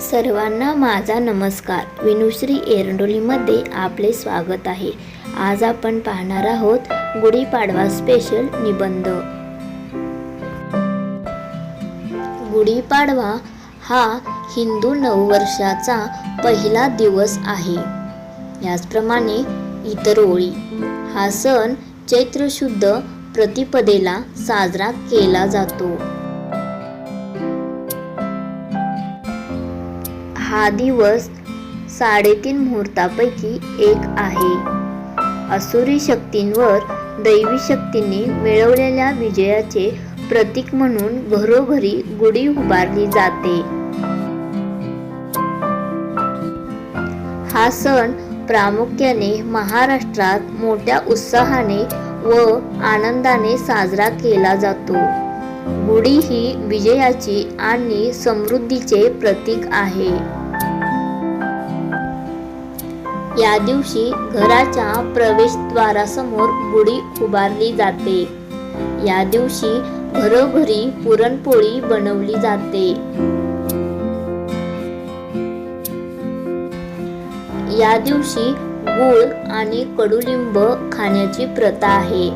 सर्वांना माझा नमस्कार। विनुश्री एरंडोलीमध्ये आपले स्वागत आहे। आज आपण पाहणार आहोत गुढीपाडवा स्पेशल निबंध। गुढीपाडवा हा हिंदू नववर्षाचा पहिला दिवस आहे। याचप्रमाणे इतर ओळी, हा सण चैत्र शुद्ध प्रतिपदेला साजरा केला जातो। हा दिवस 3.5 मुहूर्तापैकी एक आहे। असुरी शक्तींवर दैवी शक्तीने मिळवलेल्या विजयाचे प्रतीक म्हणून घरोघरी गुढी उभारली जाते। हा सण प्रामुख्याने महाराष्ट्रात मोठ्या उत्साहाने व आनंदाने साजरा केला जातो। गुढी ही विजयाची आणि समृद्धीचे प्रतीक आहे। या दिवशी घराच्या प्रवेशद्वारासमोर गुढी उभारली जाते। या दिवशी घरोघरी पुरणपोळी बनवली जाते। या दिवशी गूळ आणि कडुलिंब खाण्याची प्रथा आहे।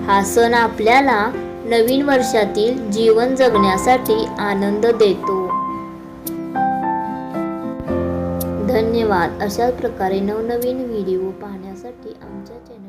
हा सण आपल्याला नवीन वर्षातील जीवन जगण्यासाठी आनंद देतो। धन्यवाद। अशाच प्रकारे नवनवीन व्हिडिओ पाहण्यासाठी आमच्या चॅनल